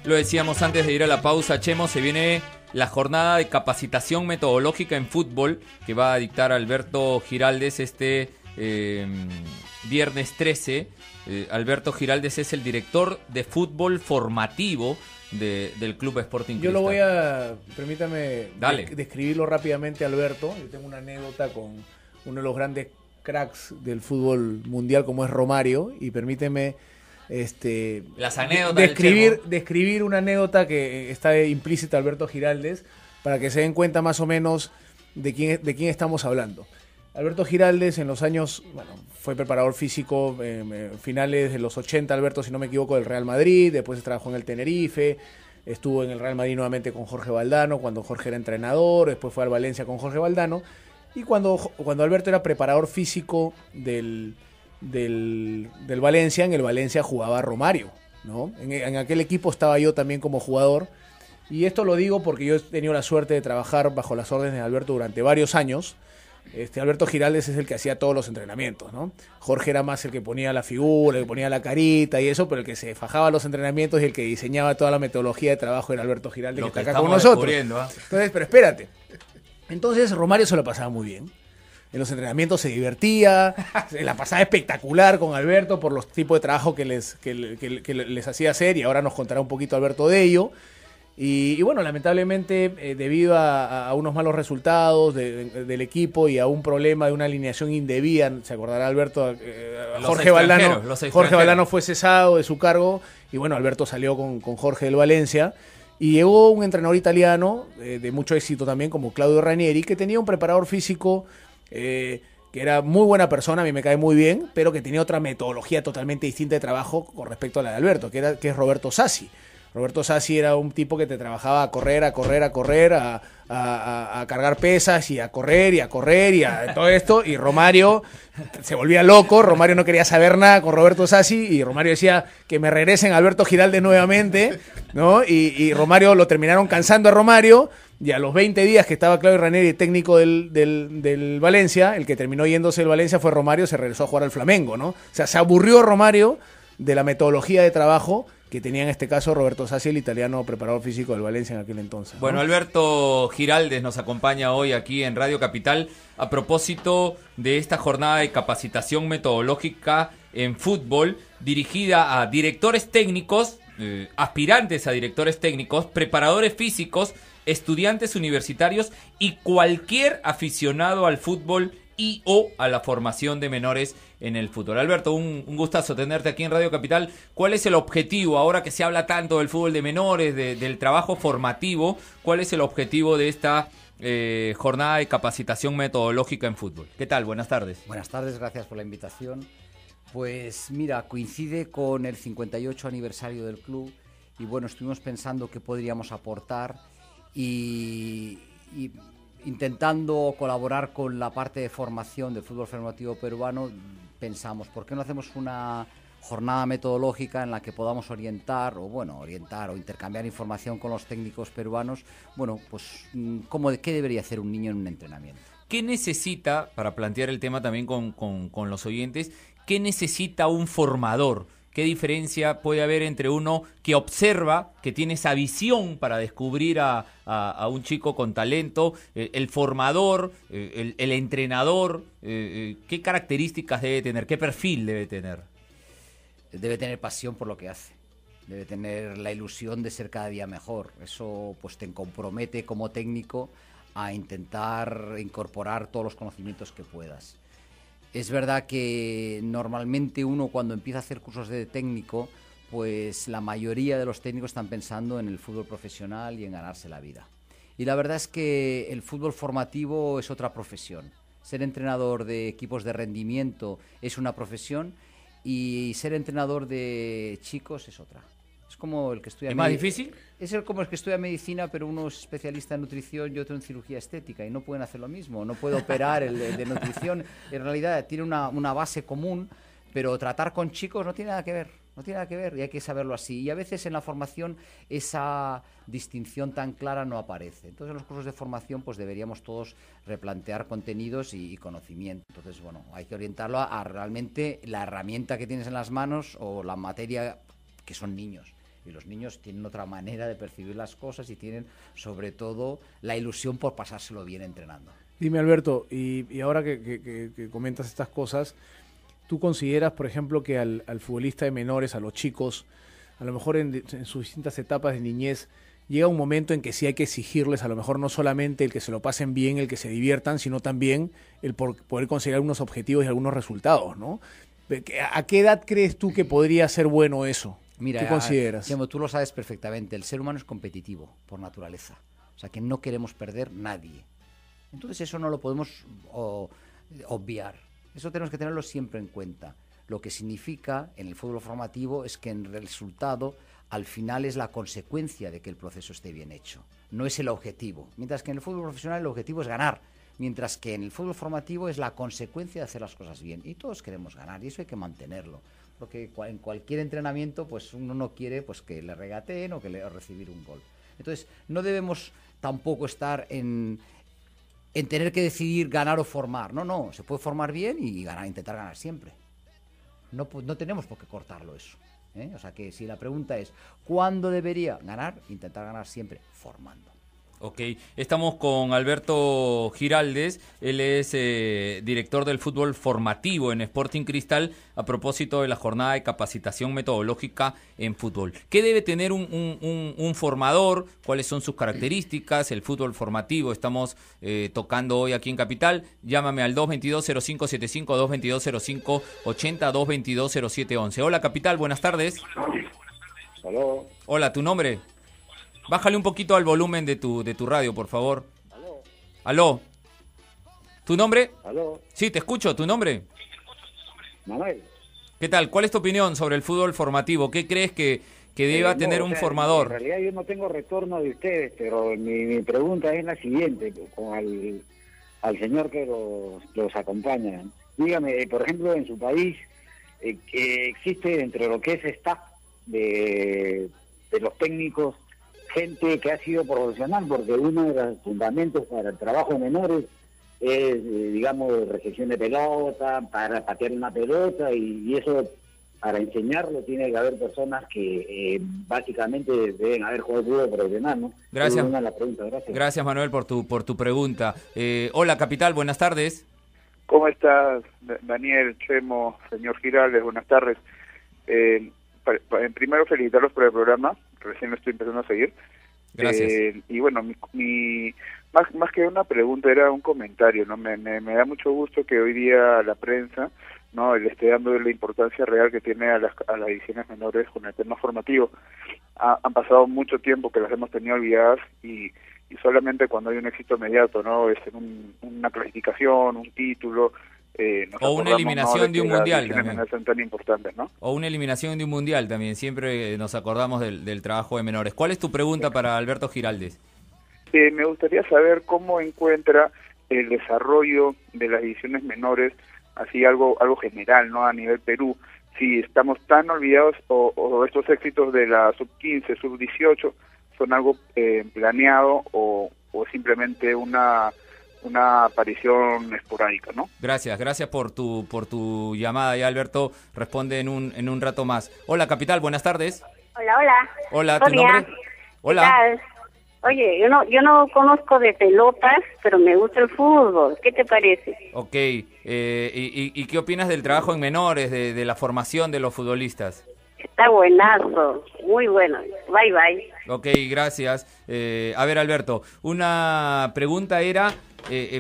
Lo decíamos antes de ir a la pausa, Chemo, se viene la jornada de capacitación metodológica en fútbol que va a dictar Alberto Giraldes viernes 13. Alberto Giraldes es el director de fútbol formativo del Club Sporting Cristal. Yo lo voy a, permítame Dale. describirlo rápidamente, Alberto. Yo tengo una anécdota con uno de los grandes cracks del fútbol mundial como es Romario, y permíteme las anécdotas describir una anécdota que está implícita Alberto Giraldes para que se den cuenta más o menos de quién estamos hablando. Alberto Giraldes en los años, fue preparador físico finales de los 80, Alberto, si no me equivoco, del Real Madrid, después trabajó en el Tenerife, estuvo en el Real Madrid nuevamente con Jorge Valdano, cuando Jorge era entrenador, después fue al Valencia con Jorge Valdano, y cuando Alberto era preparador físico del Valencia, en el Valencia jugaba Romario, ¿no? En aquel equipo estaba yo también como jugador, y esto lo digo porque yo he tenido la suerte de trabajar bajo las órdenes de Alberto durante varios años. Alberto Giraldes es el que hacía todos los entrenamientos, ¿no? Jorge era más el que ponía la figura, el que ponía la carita y eso, pero el que se fajaba los entrenamientos y el que diseñaba toda la metodología de trabajo era Alberto Giraldes, que está acá con nosotros. Entonces, pero espérate. Entonces Romario se lo pasaba muy bien. En los entrenamientos se divertía, se la pasaba espectacular con Alberto por los tipos de trabajo que les hacía hacer, y ahora nos contará un poquito Alberto de ello. Y bueno, lamentablemente, debido a unos malos resultados del equipo y a un problema de una alineación indebida, se acordará Alberto, Jorge Valdano fue cesado de su cargo, y bueno, Alberto salió con Jorge del Valencia, y llegó un entrenador italiano de mucho éxito también, como Claudio Ranieri, que tenía un preparador físico que era muy buena persona, a mí me cae muy bien, pero que tenía otra metodología totalmente distinta de trabajo con respecto a la de Alberto, que es Roberto Sassi. Roberto Sassi era un tipo que te trabajaba a correr, a cargar pesas y a correr y a todo esto, y Romario se volvía loco. Romario no quería saber nada con Roberto Sassi, y Romario decía que me regresen a Alberto Giraldes nuevamente, ¿no? Y Romario lo terminaron cansando a Romario, y a los 20 días que estaba Claudio Ranieri, técnico del Valencia, el que terminó yéndose del Valencia fue Romario, se regresó a jugar al Flamengo, ¿no? O sea, se aburrió Romario de la metodología de trabajo que tenía en este caso Roberto Sassi, el italiano preparador físico del Valencia en aquel entonces, ¿no? Bueno, Alberto Giraldes nos acompaña hoy aquí en Radio Capital a propósito de esta jornada de capacitación metodológica en fútbol dirigida a directores técnicos, aspirantes a directores técnicos, preparadores físicos, estudiantes universitarios y cualquier aficionado al fútbol y o a la formación de menores en el fútbol. Alberto, un gustazo tenerte aquí en Radio Capital. ¿Cuál es el objetivo, ahora que se habla tanto del fútbol de menores, del trabajo formativo, cuál es el objetivo de esta jornada de capacitación metodológica en fútbol? ¿Qué tal? Buenas tardes. Buenas tardes, gracias por la invitación. Pues mira, coincide con el 58 aniversario del club, y bueno, estuvimos pensando qué podríamos aportar y intentando colaborar con la parte de formación del fútbol formativo peruano. Pensamos, ¿por qué no hacemos una jornada metodológica en la que podamos orientar o intercambiar información con los técnicos peruanos? Bueno, pues ¿qué debería hacer un niño en un entrenamiento? ¿Qué necesita, para plantear el tema también con los oyentes, qué necesita un formador? ¿Qué diferencia puede haber entre uno que observa, que tiene esa visión para descubrir a un chico con talento, el formador, el entrenador? ¿Qué características debe tener? ¿Qué perfil debe tener? Debe tener pasión por lo que hace. Debe tener la ilusión de ser cada día mejor. Eso pues te compromete como técnico a intentar incorporar todos los conocimientos que puedas. Es verdad que normalmente uno, cuando empieza a hacer cursos de técnico, pues la mayoría de los técnicos están pensando en el fútbol profesional y en ganarse la vida. Y la verdad es que el fútbol formativo es otra profesión. Ser entrenador de equipos de rendimiento es una profesión, y ser entrenador de chicos es otra. Es como el que estudia... ¿Es más difícil? Es como el que estudia medicina, pero uno es especialista en nutrición y otro en cirugía estética, y no pueden hacer lo mismo. No puede operar el de nutrición. En realidad tiene una base común, pero tratar con chicos no tiene nada que ver. No tiene nada que ver, y hay que saberlo así. Y a veces en la formación esa distinción tan clara no aparece. Entonces en los cursos de formación pues deberíamos todos replantear contenidos y conocimiento. Entonces bueno, hay que orientarlo a realmente la herramienta que tienes en las manos o la materia, que son niños. Y los niños tienen otra manera de percibir las cosas y tienen, sobre todo, la ilusión por pasárselo bien entrenando. Dime, Alberto, y ahora que comentas estas cosas, ¿tú consideras, por ejemplo, que al futbolista de menores, a los chicos, a lo mejor en sus distintas etapas de niñez, llega un momento en que sí hay que exigirles, a lo mejor no solamente el que se lo pasen bien, el que se diviertan, sino también el poder conseguir algunos objetivos y algunos resultados, ¿no? ¿A qué edad crees tú que podría ser bueno eso? Mira, ¿qué consideras? Chemo, tú lo sabes perfectamente, el ser humano es competitivo por naturaleza, o sea que no queremos perder nadie. Entonces eso no lo podemos obviar, eso tenemos que tenerlo siempre en cuenta. Lo que significa en el fútbol formativo es que en el resultado al final es la consecuencia de que el proceso esté bien hecho, no es el objetivo. Mientras que en el fútbol profesional el objetivo es ganar, mientras que en el fútbol formativo es la consecuencia de hacer las cosas bien. Y todos queremos ganar y eso hay que mantenerlo. Porque en cualquier entrenamiento pues uno no quiere pues que le regateen o recibir un gol. Entonces no debemos tampoco estar en tener que decidir ganar o formar. No, se puede formar bien y intentar ganar siempre. No tenemos por qué cortarlo eso. O sea que si la pregunta es ¿cuándo debería ganar? Intentar ganar siempre formando. Ok, estamos con Alberto Giraldes, él es director del fútbol formativo en Sporting Cristal a propósito de la jornada de capacitación metodológica en fútbol. ¿Qué debe tener un formador? ¿Cuáles son sus características? El fútbol formativo estamos tocando hoy aquí en Capital. Llámame al 222-0575, 222-0580, 222-0711. Hola Capital, buenas tardes. Aló. Hola, ¿tu nombre? Bájale un poquito al volumen de tu radio, por favor. Aló. ¿Aló? ¿Tu nombre? Aló. Sí, te escucho. ¿Tu nombre? Manuel. ¿Qué tal? ¿Cuál es tu opinión sobre el fútbol formativo? ¿Qué crees que deba tener un formador? En realidad yo no tengo retorno de ustedes, pero mi pregunta es la siguiente, con al señor que los acompaña. Dígame, por ejemplo, en su país, que existe entre lo que es staff de los técnicos, gente que ha sido profesional, porque uno de los fundamentos para el trabajo de menores es, digamos, recepción de pelota, para patear una pelota, y eso, para enseñarlo, tiene que haber personas que básicamente deben haber jugado fútbol profesional, ¿no? Gracias. Gracias. Gracias, Manuel, por tu pregunta. Hola, Capital, buenas tardes. ¿Cómo estás, Daniel, Chemo, señor Giraldes? Buenas tardes. Primero, felicitarlos por el programa. Recién lo estoy empezando a seguir. Gracias. Y bueno, más que una pregunta, era un comentario, ¿no? Me da mucho gusto que hoy día la prensa, ¿no?, le esté dando la importancia real que tiene a las divisiones menores con el tema formativo. Han pasado mucho tiempo que las hemos tenido olvidadas y solamente cuando hay un éxito inmediato, ¿no?, es en una clasificación, un título, o una eliminación, ¿no?, de un mundial también. Son tan importantes, ¿no? O una eliminación de un mundial también. Siempre nos acordamos del trabajo de menores. ¿Cuál es tu pregunta para Alberto Giraldes? Me gustaría saber cómo encuentra el desarrollo de las divisiones menores, así algo general, ¿no?, a nivel Perú. Si estamos tan olvidados o estos éxitos de la sub-15, sub-18 son algo planeado o simplemente una aparición esporádica, ¿no? Gracias por tu llamada, y Alberto responde en un rato más. Hola, Capital, buenas tardes. Hola. Hola, ¿tu nombre? Hola. ¿Qué tal? Oye, yo no conozco de pelotas, pero me gusta el fútbol. ¿Qué te parece? Ok. ¿Y qué opinas del trabajo en menores, de la formación de los futbolistas? Está buenazo, muy bueno. Bye, bye. Ok, gracias. A ver, Alberto, una pregunta era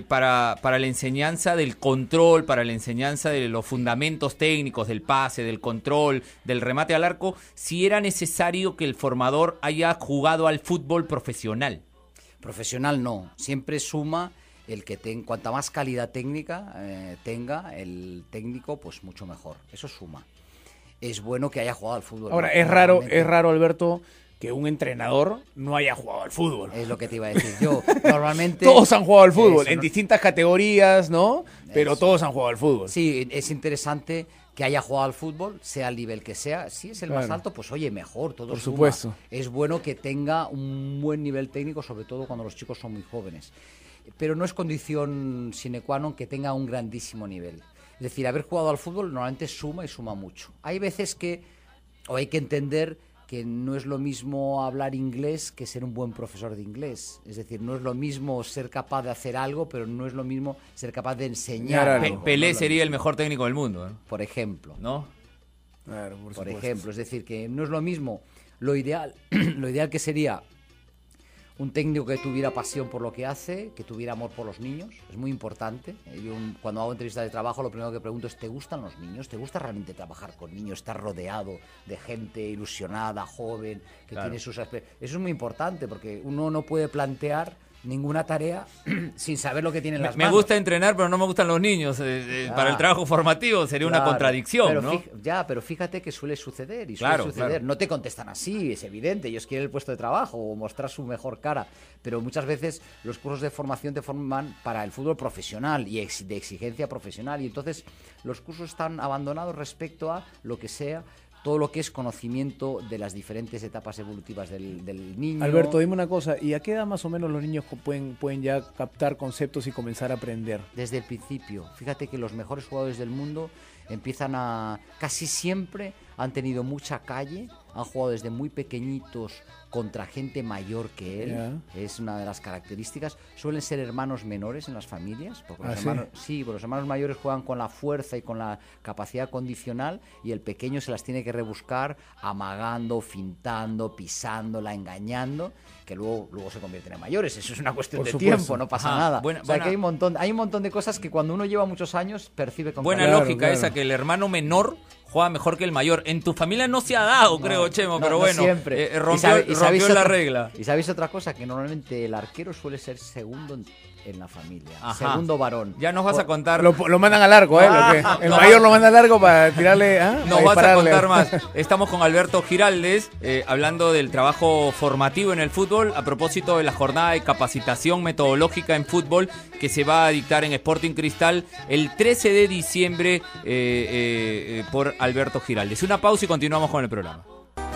para la enseñanza del control, para la enseñanza de los fundamentos técnicos, del pase, del control, del remate al arco, si era necesario que el formador haya jugado al fútbol profesional. Profesional no, siempre suma el que cuanta más calidad técnica tenga el técnico, pues mucho mejor, eso suma. Es bueno que haya jugado al fútbol. Ahora, es raro, Alberto, que un entrenador no haya jugado al fútbol. Es lo que te iba a decir yo. Normalmente todos han jugado al fútbol, en distintas categorías, ¿no? Pero todos han jugado al fútbol. Sí, es interesante que haya jugado al fútbol, sea el nivel que sea. Si es el más alto, pues oye, mejor, todo por suma. Supuesto. Es bueno que tenga un buen nivel técnico, sobre todo cuando los chicos son muy jóvenes. Pero no es condición sine qua non que tenga un grandísimo nivel. Es decir, haber jugado al fútbol normalmente suma y suma mucho. Hay veces hay que entender que no es lo mismo hablar inglés que ser un buen profesor de inglés. Es decir, no es lo mismo ser capaz de hacer algo, pero no es lo mismo ser capaz de enseñar algo. Pelé sería el mejor técnico del mundo, ¿no? Por ejemplo. ¿No? Claro, por ejemplo, es decir, que no es lo mismo. Lo ideal que sería un técnico que tuviera pasión por lo que hace, que tuviera amor por los niños, es muy importante. Yo cuando hago entrevistas de trabajo lo primero que pregunto es: ¿te gustan los niños? ¿Te gusta realmente trabajar con niños? Estar rodeado de gente ilusionada, joven, que tiene sus aspectos. Eso es muy importante porque uno no puede plantear ninguna tarea sin saber lo que tiene en las manos. Me gusta entrenar, pero no me gustan los niños. Para el trabajo formativo sería una contradicción, pero ¿no? Pero fíjate que suele suceder, y suele suceder. Claro. No te contestan así, es evidente, ellos quieren el puesto de trabajo o mostrar su mejor cara, pero muchas veces los cursos de formación te forman para el fútbol profesional y de exigencia profesional, y entonces los cursos están abandonados respecto a lo que sea todo lo que es conocimiento de las diferentes etapas evolutivas del niño. Alberto, dime una cosa, ¿y a qué edad más o menos los niños pueden ya captar conceptos y comenzar a aprender? Desde el principio. Fíjate que los mejores jugadores del mundo casi siempre han tenido mucha calle, han jugado desde muy pequeñitos contra gente mayor que él, es una de las características. Suelen ser hermanos menores en las familias, porque porque los hermanos mayores juegan con la fuerza y con la capacidad condicional, y el pequeño se las tiene que rebuscar amagando, fintando, pisándola, engañando, que luego se convierten en mayores. Eso es una cuestión de tiempo, no pasa nada. Que hay un montón de cosas que cuando uno lleva muchos años percibe con buena lógica esa, que el hermano menor juega mejor que el mayor. En tu familia no se ha dado, creo, Chemo, pero bueno, siempre. Rompió la regla. Y sabéis otra cosa, que normalmente el arquero suele ser segundo en la familia. Segundo varón. Ya nos vas a contar. Lo mandan a largo, el mayor lo manda a largo para tirarle. Nos vas a contar más. Estamos con Alberto Giraldes, hablando del trabajo formativo en el fútbol, a propósito de la jornada de capacitación metodológica en fútbol que se va a dictar en Sporting Cristal el 13 de diciembre por Alberto Giraldes. Una pausa y continuamos con el programa.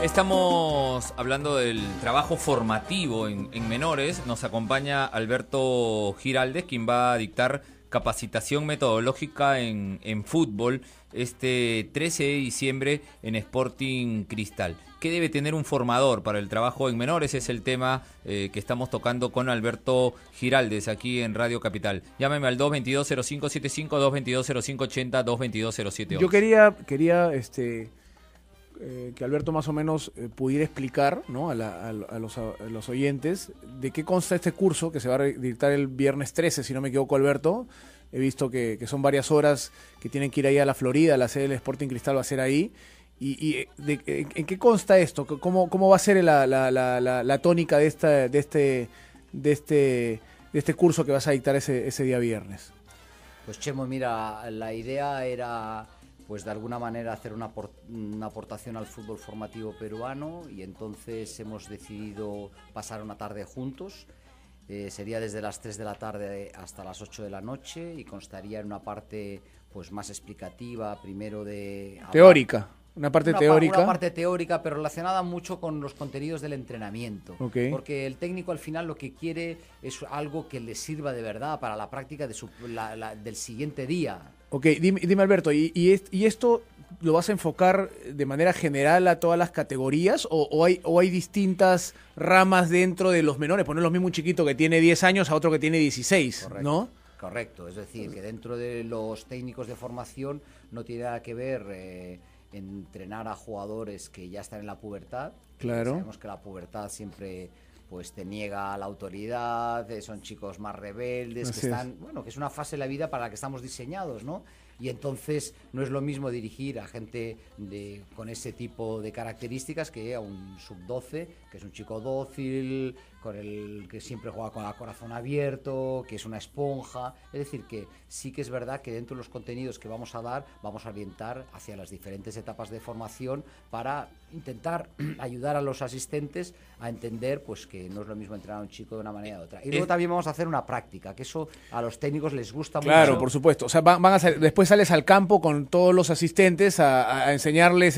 Estamos hablando del trabajo formativo en menores. Nos acompaña Alberto Giraldes, quien va a dictar capacitación metodológica en fútbol este 13 de diciembre en Sporting Cristal. ¿Qué debe tener un formador para el trabajo en menores? Es el tema que estamos tocando con Alberto Giraldes aquí en Radio Capital. Llámeme al 222-0575, 222-0580, 222-0711. Yo quería que Alberto más o menos pudiera explicar, ¿no? a los oyentes de qué consta este curso que se va a dictar el viernes 13, si no me equivoco, Alberto. He visto que son varias horas que tienen que ir ahí a la Florida, la sede del Sporting Cristal va a ser ahí. ¿En qué consta esto? ¿Cómo va a ser la tónica de este curso que vas a dictar ese día viernes? Pues Chemo, mira, la idea era pues de alguna manera hacer una aportación al fútbol formativo peruano, y entonces hemos decidido pasar una tarde juntos. Sería desde las 3 de la tarde hasta las 8 de la noche y constaría en una parte pues más explicativa, primero de... Teórica. Una parte teórica, pero relacionada mucho con los contenidos del entrenamiento. Okay. Porque el técnico al final lo que quiere es algo que le sirva de verdad para la práctica del siguiente día. Ok, dime Alberto, ¿y esto lo vas a enfocar de manera general a todas las categorías o hay distintas ramas dentro de los menores? Poner lo mismo un chiquito que tiene 10 años a otro que tiene 16, correcto, ¿no? Correcto, es decir, que dentro de los técnicos de formación no tiene nada que ver entrenar a jugadores que ya están en la pubertad. Claro. Sabemos que la pubertad siempre pues te niega la autoridad, son chicos más rebeldes, que es una fase de la vida para la que estamos diseñados, ¿no? Y entonces no es lo mismo dirigir a gente con ese tipo de características que a un sub-12, que es un chico dócil, que siempre juega con el corazón abierto, que es una esponja. Es decir, que sí que es verdad que dentro de los contenidos que vamos a dar, vamos a orientar hacia las diferentes etapas de formación para intentar ayudar a los asistentes a entender pues que no es lo mismo entrenar a un chico de una manera u otra. Y luego también vamos a hacer una práctica, que eso a los técnicos les gusta mucho. Claro, por supuesto. O sea, después sales al campo con todos los asistentes a enseñarles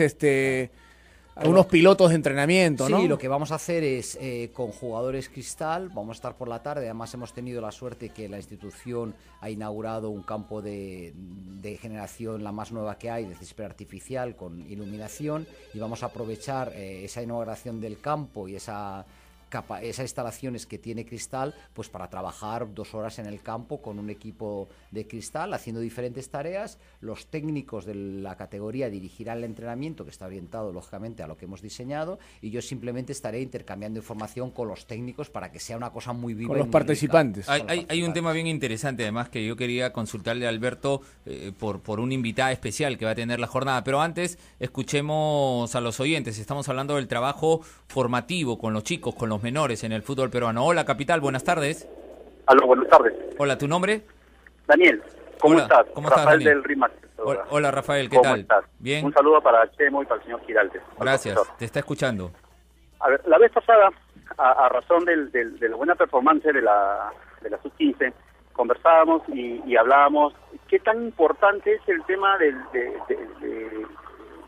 algunos pilotos de entrenamiento, ¿no? Sí, lo que vamos a hacer es con jugadores Cristal, vamos a estar por la tarde, además hemos tenido la suerte que la institución ha inaugurado un campo de generación, la más nueva que hay, de césped artificial con iluminación, y vamos a aprovechar esa inauguración del campo y esas instalaciones que tiene Cristal, pues para trabajar 2 horas en el campo con un equipo de Cristal haciendo diferentes tareas. Los técnicos de la categoría dirigirán el entrenamiento, que está orientado lógicamente a lo que hemos diseñado, y yo simplemente estaré intercambiando información con los técnicos para que sea una cosa muy viva. Con los participantes. Hay un tema bien interesante además que yo quería consultarle a Alberto por una invitada especial que va a tener la jornada, pero antes escuchemos a los oyentes. Estamos hablando del trabajo formativo con los chicos, con los menores en el fútbol peruano. Hola, Capital, buenas tardes. Aló, buenas tardes. Hola, ¿tu nombre? Daniel, ¿cómo Hola, estás? ¿cómo estás, Rafael Daniel? del RIMAX. Hola, Rafael, ¿qué ¿Cómo tal? estás? Bien. Un saludo para Chemo y para el señor Giraldes. Gracias, Profesor. te está escuchando. A ver, la vez pasada, a razón de la buena performance de la sub-15, conversábamos y hablábamos qué tan importante es el tema de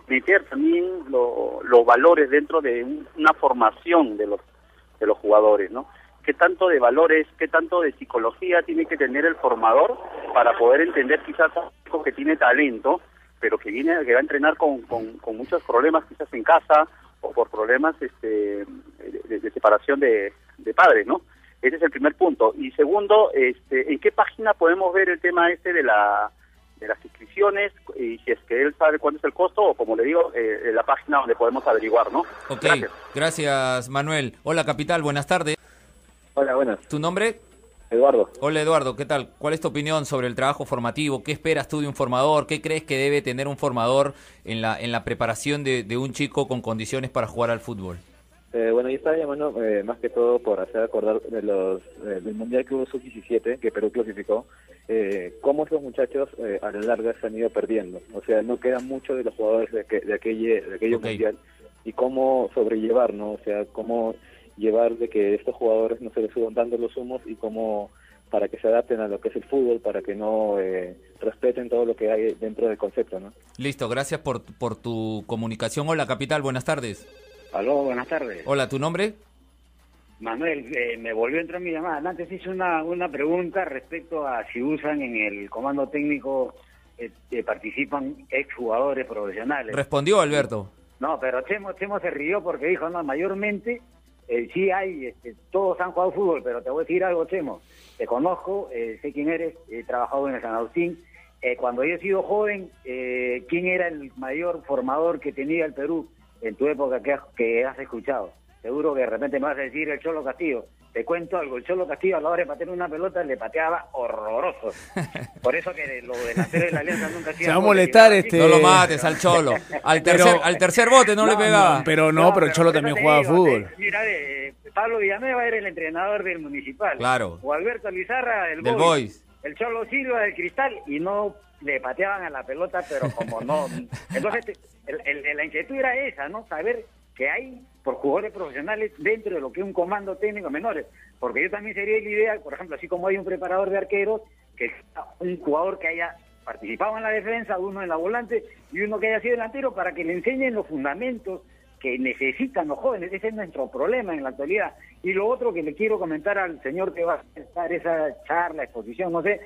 meter también los valores dentro de una formación de los jugadores, ¿no? ¿Qué tanto de valores, qué tanto de psicología tiene que tener el formador para poder entender quizás algo que tiene talento, pero que va a entrenar con muchos problemas quizás en casa o por problemas de separación de padres, ¿no? Ese es el primer punto. Y segundo, ¿en qué página podemos ver el tema de las inscripciones, y si es que él sabe cuánto es el costo, o como le digo, la página donde podemos averiguar, ¿no? Ok, gracias Manuel. Hola, Capital, buenas tardes. Hola, buenas. ¿Tu nombre? Eduardo. Hola, Eduardo, ¿qué tal? ¿Cuál es tu opinión sobre el trabajo formativo? ¿Qué esperas tú de un formador? ¿Qué crees que debe tener un formador en la preparación de un chico con condiciones para jugar al fútbol? Bueno, yo estaba llamando más que todo por hacer acordar del Mundial que hubo sub-17, que Perú clasificó, cómo esos muchachos a la larga se han ido perdiendo. O sea, no quedan muchos de los jugadores de aquello Mundial, y cómo sobrellevar, ¿no? O sea, cómo llevar de que estos jugadores no se les suban tanto los humos, y cómo para que se adapten a lo que es el fútbol, para que no respeten todo lo que hay dentro del concepto, ¿no? Listo, gracias por tu comunicación. Hola, Capital, buenas tardes. Aló, buenas tardes. Hola, ¿tu nombre? Manuel, me volvió a entrar mi llamada. Antes hice una pregunta respecto a si usan en el comando técnico, participan exjugadores profesionales. ¿Respondió Alberto? No, pero Chemo se rió porque dijo, no, mayormente sí hay, todos han jugado fútbol, pero te voy a decir algo, Chemo. Te conozco, sé quién eres, he trabajado en el San Agustín. Cuando yo he sido joven, ¿quién era el mayor formador que tenía el Perú en tu época que has escuchado? Seguro que de repente me vas a decir el Cholo Castillo. Te cuento algo, el Cholo Castillo a la hora de patear una pelota le pateaba horroroso. Por eso que lo delantero de la Alianza nunca hacía. Se va a molestar No lo mates al Cholo. Al tercer bote no le pegaba. Pero el Cholo también jugaba fútbol. Mira, Pablo Villanueva era el entrenador del Municipal. Claro. O Alberto Lizarra del Boys. El Cholo Silva del Cristal, y no le pateaban a la pelota, pero como no. Entonces, la inquietud era esa, ¿no? Saber que hay por jugadores profesionales dentro de lo que es un comando técnico menores. Porque yo también sería la idea, por ejemplo, así como hay un preparador de arqueros, que un jugador que haya participado en la defensa, uno en la volante y uno que haya sido delantero, para que le enseñen los fundamentos que necesitan los jóvenes. Ese es nuestro problema en la actualidad. Y lo otro que le quiero comentar al señor que va a estar esa charla, exposición, no sé,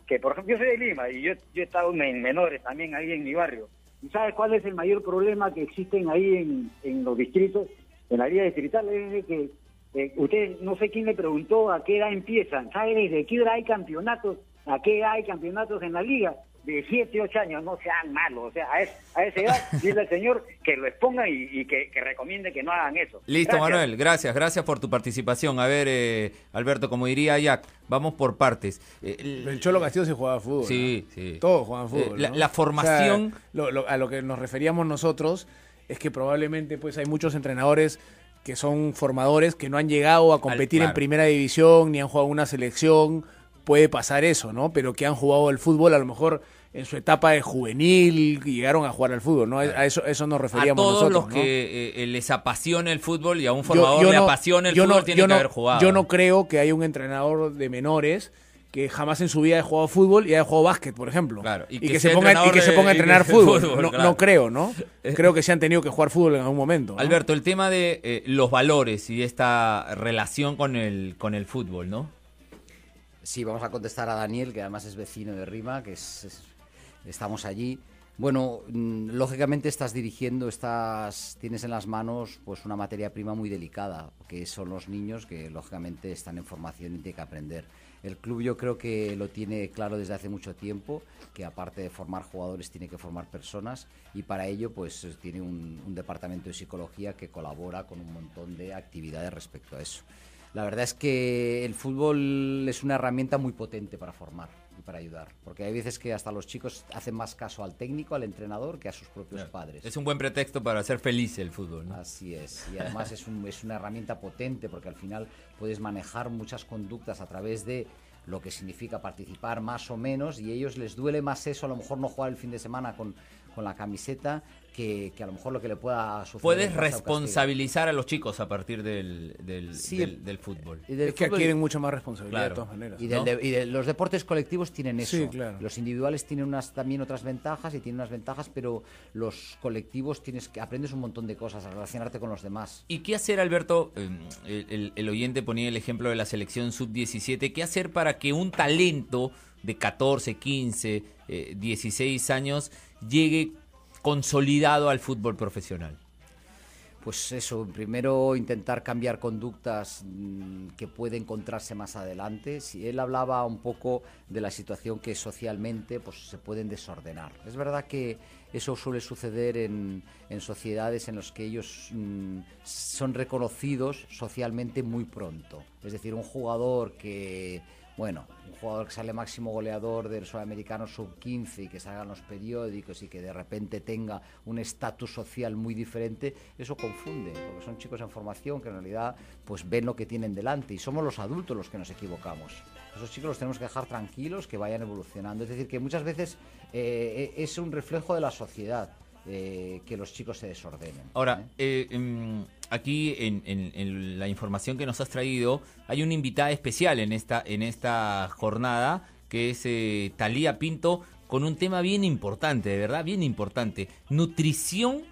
que por ejemplo yo soy de Lima y yo he estado en menores también ahí en mi barrio. ¿Y sabes cuál es el mayor problema que existen ahí en los distritos, en la liga distrital? Es que usted, no sé quién le preguntó a qué edad empiezan. ¿Sabe desde qué edad hay campeonatos? ¿A qué edad hay campeonatos en la liga? De 7, 8 años, no sean malos. O sea, a esa edad, dice el señor que lo exponga y que recomiende que no hagan eso. Listo, Gracias. Manuel, gracias por tu participación. A ver, Alberto, como diría Jack, vamos por partes. El Cholo Castillo se jugaba fútbol. Sí, ¿no? sí. Todos jugaban fútbol. ¿no? La formación... O sea, a lo que nos referíamos nosotros es que probablemente pues hay muchos entrenadores que son formadores que no han llegado a competir en primera división, ni han jugado en una selección. Puede pasar eso, ¿no? Pero que han jugado el fútbol a lo mejor en su etapa de juvenil y llegaron a jugar al fútbol, ¿no? A eso nos referíamos nosotros. A todos los ¿no? que les apasiona el fútbol y a un formador le apasiona el fútbol, tiene que haber jugado. Yo no creo que haya un entrenador de menores que jamás en su vida haya jugado fútbol y haya jugado básquet, por ejemplo. Claro, y que se ponga a entrenar fútbol. No creo, ¿no? Creo que se han tenido que jugar fútbol en algún momento, ¿no? Alberto, el tema de los valores y esta relación con el fútbol, ¿no? Sí, vamos a contestar a Daniel, que además es vecino de Rima, que estamos allí. Bueno, lógicamente estás dirigiendo, tienes en las manos pues una materia prima muy delicada, que son los niños que lógicamente están en formación y tienen que aprender. El club yo creo que lo tiene claro desde hace mucho tiempo, que aparte de formar jugadores tiene que formar personas, y para ello pues tiene un departamento de psicología que colabora con un montón de actividades respecto a eso. La verdad es que el fútbol es una herramienta muy potente para formar y para ayudar, porque hay veces que hasta los chicos hacen más caso al técnico, al entrenador, que a sus propios padres. Es un buen pretexto para hacer feliz el fútbol, ¿no? Así es, y además es una herramienta potente, porque al final puedes manejar muchas conductas a través de lo que significa participar más o menos, y a ellos les duele más eso, a lo mejor no jugar el fin de semana con la camiseta, que a lo mejor lo que le pueda suceder. Puedes responsabilizar a los chicos a partir del fútbol. Es que adquieren mucha más responsabilidad, claro, de todas maneras. Y los deportes colectivos tienen eso. Sí, claro. Los individuales tienen también otras ventajas, pero los colectivos aprendes un montón de cosas, a relacionarte con los demás. ¿Y qué hacer, Alberto? El oyente ponía el ejemplo de la selección sub-17. ¿Qué hacer para que un talento de 14, 15, 16 años llegue consolidado al fútbol profesional? Pues eso, primero intentar cambiar conductas que puede encontrarse más adelante. Si él hablaba un poco de la situación que socialmente pues se pueden desordenar. Es verdad que eso suele suceder en sociedades en las que ellos son reconocidos socialmente muy pronto. Es decir, un jugador que sale máximo goleador del Sudamericano Sub-15 y que salga en los periódicos y que de repente tenga un estatus social muy diferente, eso confunde, porque son chicos en formación que en realidad pues ven lo que tienen delante, y somos los adultos los que nos equivocamos. Esos chicos los tenemos que dejar tranquilos, que vayan evolucionando. Es decir, que muchas veces es un reflejo de la sociedad. Que los chicos se desordenen. Ahora, aquí en la información que nos has traído, hay una invitada especial en esta jornada, que es Thalía Pinto, con un tema bien importante, de verdad, bien importante. Nutrición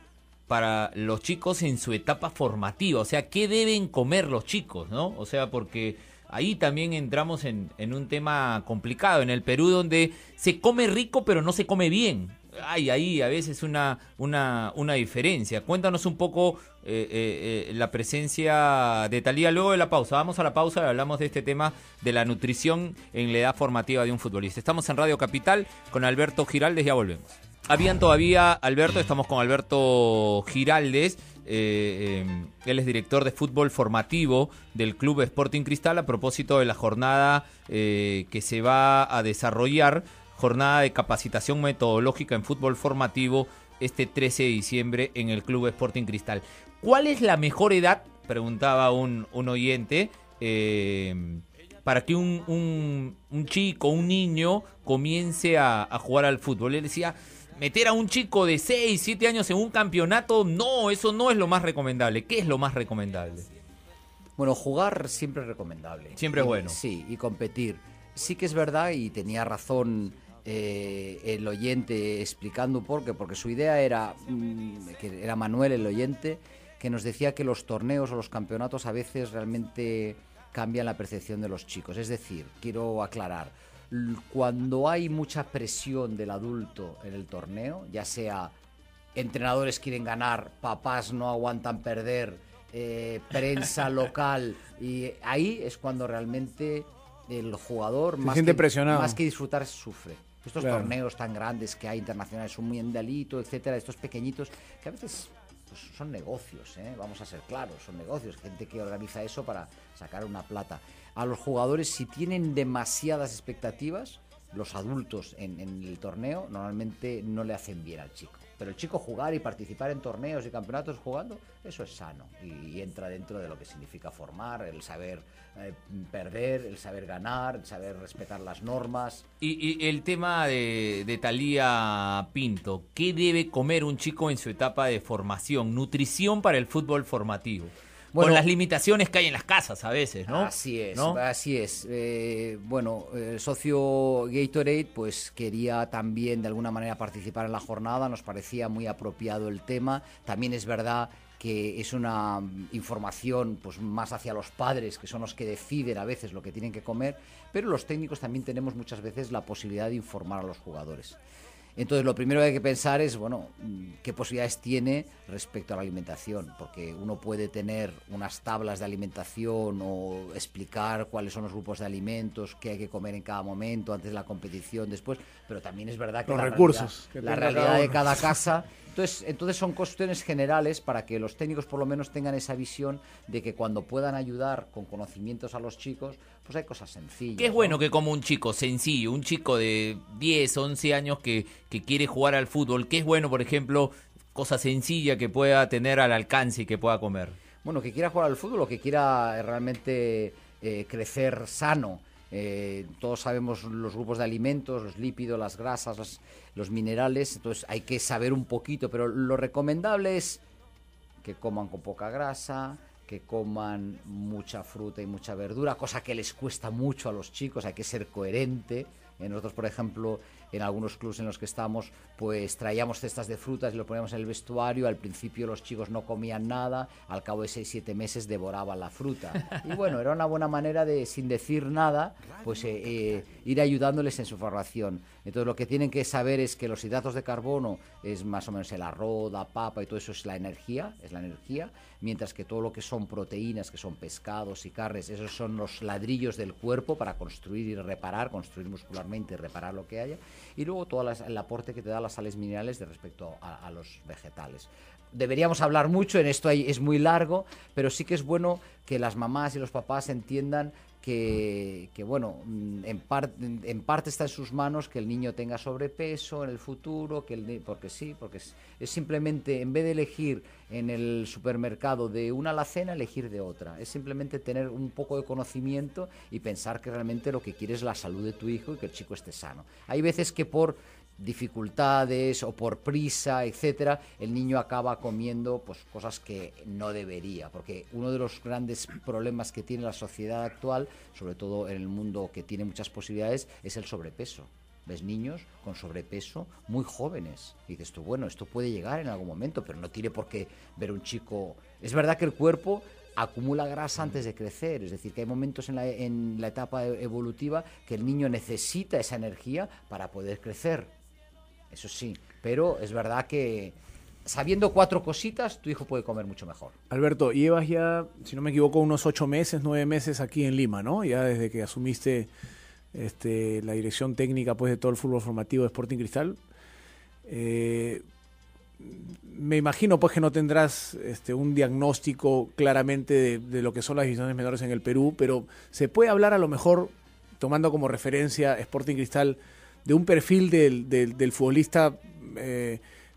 para los chicos en su etapa formativa. O sea, ¿qué deben comer los chicos, no? O sea, porque ahí también entramos en un tema complicado. En el Perú, donde se come rico, pero no se come bien. Hay ahí a veces una diferencia. Cuéntanos un poco la presencia de Thalía luego de la pausa. Vamos a la pausa y hablamos de este tema de la nutrición en la edad formativa de un futbolista. Estamos en Radio Capital con Alberto Giraldes, ya volvemos. Habían todavía, Alberto, estamos con Alberto Giraldes. Él es director de fútbol formativo del Club Sporting Cristal, a propósito de la jornada que se va a desarrollar, jornada de capacitación metodológica en fútbol formativo, este 13 de diciembre en el Club Sporting Cristal. ¿Cuál es la mejor edad, preguntaba un oyente, para que un chico, un niño, comience a jugar al fútbol? Él decía, meter a un chico de 6, 7 años en un campeonato, no, eso no es lo más recomendable. ¿Qué es lo más recomendable? Bueno, jugar siempre es recomendable. Siempre es bueno. Sí, y competir. Sí que es verdad, y tenía razón el oyente explicando un poco, porque su idea era, que era Manuel el oyente, que nos decía que los torneos o los campeonatos a veces realmente cambian la percepción de los chicos. Es decir, quiero aclarar, cuando hay mucha presión del adulto en el torneo, ya sea entrenadores quieren ganar, papás no aguantan perder, prensa local, y ahí es cuando realmente el jugador más que disfrutar sufre. Estos torneos tan grandes que hay internacionales, un mundialito, etcétera, estos pequeñitos que a veces pues, son negocios, vamos a ser claros, son negocios, gente que organiza eso para sacar una plata. A los jugadores, si tienen demasiadas expectativas, los adultos en el torneo normalmente no le hacen bien al chico. Pero el chico jugar y participar en torneos y campeonatos jugando, eso es sano y entra dentro de lo que significa formar, el saber perder, el saber ganar, el saber respetar las normas. Y el tema de Thalía Pinto, ¿qué debe comer un chico en su etapa de formación? Nutrición para el fútbol formativo. Bueno, con las limitaciones que hay en las casas a veces, ¿no? Así es, ¿no? así es. Bueno, el socio Gatorade pues quería también de alguna manera participar en la jornada, nos parecía muy apropiado el tema. También es verdad que es una información pues más hacia los padres, que son los que deciden a veces lo que tienen que comer, pero los técnicos también tenemos muchas veces la posibilidad de informar a los jugadores. Entonces, lo primero que hay que pensar es, bueno, qué posibilidades tiene respecto a la alimentación, porque uno puede tener unas tablas de alimentación o explicar cuáles son los grupos de alimentos, qué hay que comer en cada momento, antes de la competición, después, pero también es verdad que los recursos la realidad de cada casa. Entonces son cuestiones generales para que los técnicos por lo menos tengan esa visión de que cuando puedan ayudar con conocimientos a los chicos, pues hay cosas sencillas. Que es bueno que como un chico sencillo, un chico de 10, 11 años que quiere jugar al fútbol, que es bueno, por ejemplo, cosa sencilla que pueda tener al alcance y que pueda comer. Bueno, que quiera jugar al fútbol o que quiera realmente crecer sano. Todos sabemos los grupos de alimentos, los lípidos, las grasas, los minerales, entonces hay que saber un poquito, pero lo recomendable es que coman con poca grasa, que coman mucha fruta y mucha verdura, cosa que les cuesta mucho a los chicos, hay que ser coherente. Nosotros, por ejemplo, en algunos clubes en los que estamos, pues traíamos cestas de frutas y lo poníamos en el vestuario. Al principio los chicos no comían nada, al cabo de 6-7 meses devoraban la fruta. Y bueno, era una buena manera de, sin decir nada, pues ir ayudándoles en su formación. Entonces lo que tienen que saber es que los hidratos de carbono es más o menos el arroz, la papa y todo eso es la energía, mientras que todo lo que son proteínas, que son pescados y carnes, esos son los ladrillos del cuerpo para construir y reparar, construir muscularmente y reparar lo que haya. Y luego todo el aporte que te da las sales minerales de respecto a los vegetales. Deberíamos hablar mucho, en esto es muy largo, pero sí que es bueno que las mamás y los papás entiendan que bueno, en parte está en sus manos que el niño tenga sobrepeso en el futuro, porque es simplemente, en vez de elegir en el supermercado de una alacena, elegir de otra. Es simplemente tener un poco de conocimiento y pensar que realmente lo que quieres es la salud de tu hijo y que el chico esté sano. Hay veces que por dificultades o por prisa, etcétera, el niño acaba comiendo pues cosas que no debería, porque uno de los grandes problemas que tiene la sociedad actual, sobre todo en el mundo que tiene muchas posibilidades, es el sobrepeso. Ves niños con sobrepeso muy jóvenes y dices tú, bueno, esto puede llegar en algún momento, pero no tiene por qué ver un chico. Es verdad que el cuerpo acumula grasa antes de crecer, es decir, que hay momentos en la etapa evolutiva que el niño necesita esa energía para poder crecer. Eso sí, pero es verdad que sabiendo 4 cositas, tu hijo puede comer mucho mejor. Alberto, llevas ya, si no me equivoco, unos 8 meses, 9 meses aquí en Lima, ¿no? Ya desde que asumiste la dirección técnica pues de todo el fútbol formativo de Sporting Cristal. Me imagino pues que no tendrás un diagnóstico claramente de lo que son las divisiones menores en el Perú, pero se puede hablar a lo mejor, tomando como referencia Sporting Cristal, de un perfil del futbolista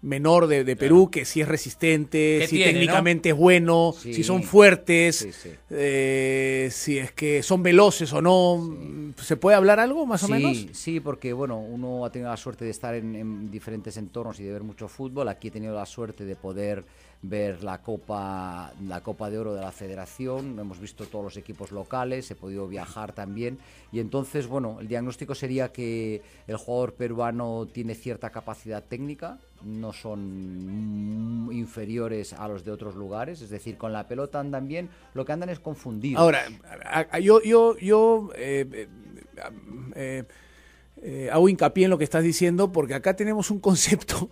menor de Perú, que si es resistente, si técnicamente es bueno, si son fuertes, si es que son veloces o no. ¿Se puede hablar algo más o menos? Sí, porque bueno, uno ha tenido la suerte de estar en diferentes entornos y de ver mucho fútbol. Aquí he tenido la suerte de poder ver la Copa de Oro de la Federación, hemos visto todos los equipos locales, he podido viajar también, y entonces, bueno, el diagnóstico sería que el jugador peruano tiene cierta capacidad técnica, no son inferiores a los de otros lugares, es decir, con la pelota andan bien, lo que andan es confundidos. Ahora, yo hago hincapié en lo que estás diciendo, porque acá tenemos un concepto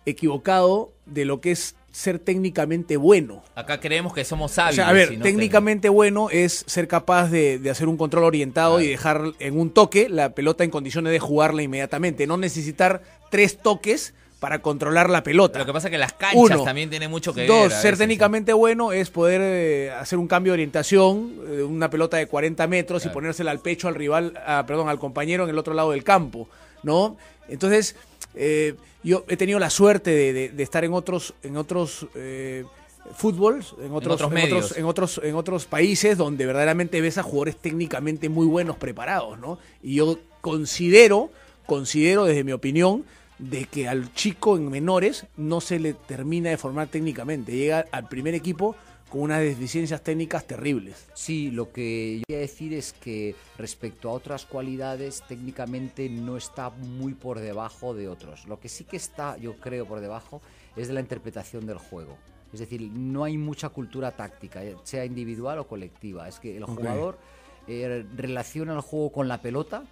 equivocado de lo que es ser técnicamente bueno. Acá creemos que somos sabios. O sea, a ver, técnicamente bueno es ser capaz de hacer un control orientado, claro, y dejar en un toque la pelota en condiciones de jugarla inmediatamente. No necesitar 3 toques para controlar la pelota. Lo que pasa es que las canchas también tienen mucho que ver. 2, ser técnicamente bueno es poder hacer un cambio de orientación, una pelota de 40 metros, claro, y ponérsela al pecho al rival, al compañero en el otro lado del campo, ¿no? Entonces, yo he tenido la suerte de estar en otros fútbol, en otros países donde verdaderamente ves a jugadores técnicamente muy buenos, preparados, ¿no? Y yo considero desde mi opinión de que al chico en menores no se le termina de formar técnicamente, llega al primer equipo con unas deficiencias técnicas terribles. Sí, lo que yo voy a decir es que respecto a otras cualidades, técnicamente no está muy por debajo de otros. Lo que sí que está, yo creo, por debajo es de la interpretación del juego. Es decir, no hay mucha cultura táctica, sea individual o colectiva. Es que el jugador relaciona el juego con la pelota,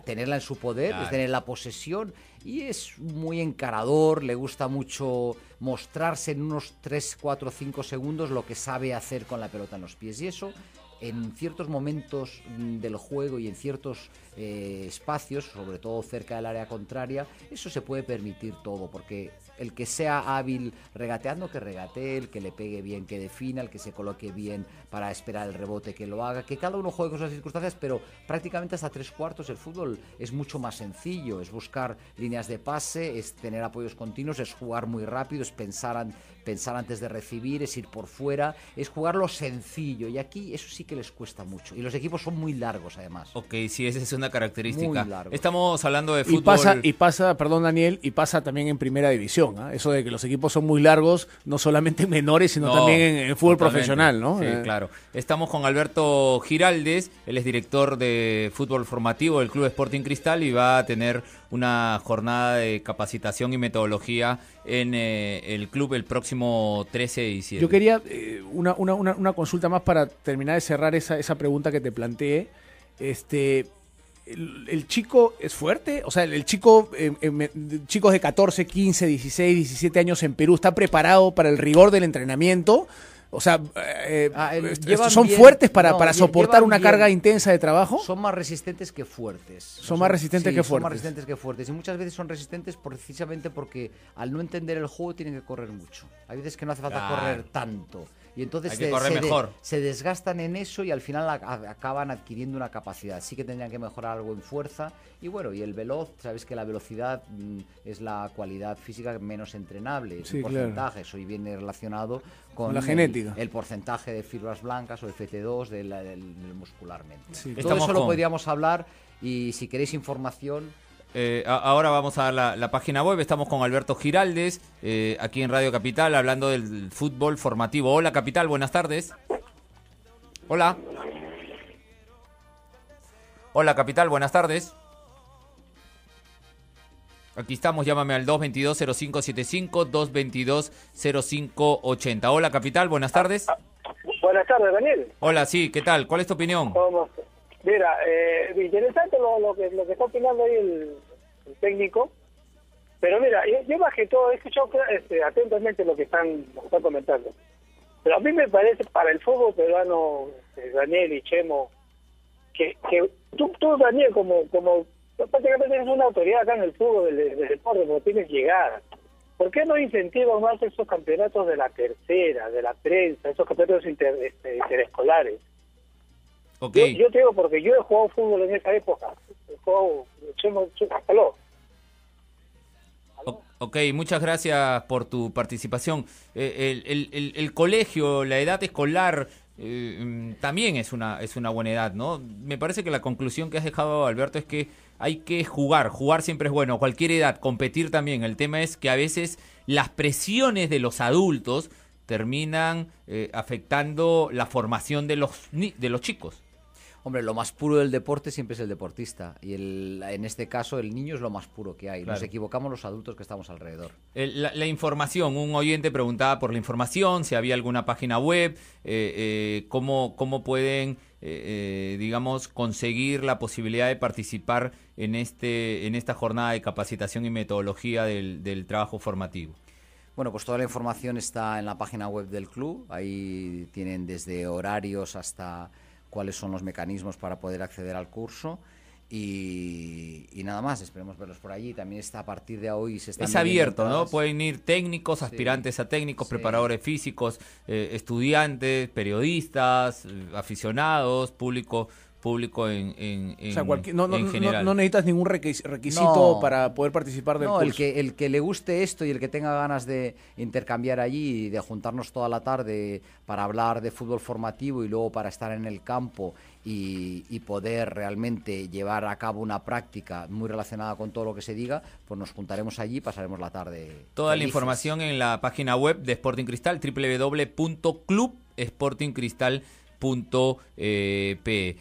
tenerla en su poder, es tener la posesión, y es muy encarador, le gusta mucho mostrarse en unos 3, 4, 5 segundos lo que sabe hacer con la pelota en los pies, y eso en ciertos momentos del juego y en ciertos espacios, sobre todo cerca del área contraria, eso se puede permitir todo, porque el que sea hábil regateando, que regatee, el que le pegue bien, que defina, el que se coloque bien para esperar el rebote, que lo haga, que cada uno juegue con sus circunstancias, pero prácticamente hasta 3/4 el fútbol es mucho más sencillo, es buscar líneas de pase, es tener apoyos continuos, es jugar muy rápido, es pensar antes de recibir, es ir por fuera, es jugar lo sencillo, y aquí eso sí que les cuesta mucho, y los equipos son muy largos además. Ok, sí, esa es una característica. Muy largos. Estamos hablando de fútbol. Y pasa, perdón Daniel, y pasa también en primera división, ¿eh? Eso de que los equipos son muy largos, no solamente en menores, sino también en el fútbol profesional, ¿no? Sí, claro. Estamos con Alberto Giraldes, él es director de fútbol formativo del Club Sporting Cristal y va a tener una jornada de capacitación y metodología en el club el próximo 13 de diciembre. Yo quería una consulta más para terminar de cerrar esa pregunta que te planteé. ¿El chico es fuerte? O sea, el chico, chicos de 14, 15, 16, 17 años en Perú, ¿está preparado para el rigor del entrenamiento? O sea, ¿son fuertes para soportar una carga intensa de trabajo? Son más resistentes que fuertes. Son más resistentes que fuertes. Son más resistentes que fuertes. Y muchas veces son resistentes precisamente porque al no entender el juego tienen que correr mucho. Hay veces que no hace falta correr tanto. Y entonces se desgastan en eso y al final acaban adquiriendo una capacidad. Sí que tendrían que mejorar algo en fuerza. Y bueno, y el veloz, sabes que la velocidad es la cualidad física menos entrenable. Es un porcentaje, eso viene relacionado con la genética. El porcentaje de fibras blancas o FT2 del muscularmente. Sí. Todo eso lo podríamos hablar, y si queréis información... Ahora vamos a dar la página web. Estamos con Alberto Giraldes, aquí en Radio Capital, hablando del fútbol formativo. Hola, Capital, buenas tardes. Hola. Hola, Capital, buenas tardes. Aquí estamos, llámame al 222-0575, 222-0580. Hola, Capital, buenas tardes. Buenas tardes, Daniel. Hola, sí, ¿qué tal? ¿Cuál es tu opinión? ¿Cómo? Mira, interesante lo que está opinando ahí el técnico, pero mira, yo más que todo he escuchado atentamente lo que están comentando, pero a mí me parece para el fútbol peruano, Daniel y Chemo, que tú Daniel, como prácticamente eres una autoridad acá en el fútbol del deporte, como tienes llegada, ¿por qué no incentivan más esos campeonatos de la tercera, de la prensa, esos campeonatos interescolares? Okay. Yo te digo porque yo he jugado fútbol en esa época. He jugado hasta luego. Ok, muchas gracias por tu participación. El colegio, la edad escolar, también es una buena edad, ¿no? Me parece que la conclusión que has dejado, Alberto, es que hay que jugar siempre es bueno, a cualquier edad, competir también. El tema es que a veces las presiones de los adultos terminan afectando la formación de los chicos. Hombre, lo más puro del deporte siempre es el deportista, y en este caso el niño es lo más puro que hay. Claro. Nos equivocamos los adultos que estamos alrededor. La información, un oyente preguntaba por la información, si había alguna página web, cómo pueden, digamos, conseguir la posibilidad de participar en esta jornada de capacitación y metodología del trabajo formativo. Bueno, pues toda la información está en la página web del club, ahí tienen desde horarios hasta cuáles son los mecanismos para poder acceder al curso, y nada más, esperemos verlos por allí. También está a partir de hoy, es abierto, ¿no? Pueden ir técnicos, aspirantes a técnicos, preparadores físicos, estudiantes, periodistas, aficionados, público público en O sea, en general. No necesitas ningún requisito para poder participar del No, curso. el que le guste esto y el que tenga ganas de intercambiar allí y de juntarnos toda la tarde para hablar de fútbol formativo y luego para estar en el campo y poder realmente llevar a cabo una práctica muy relacionada con todo lo que se diga, pues nos juntaremos allí y pasaremos la tarde. Toda la felices. información en la página web de Sporting Cristal, www.clubsportingcristal.pe.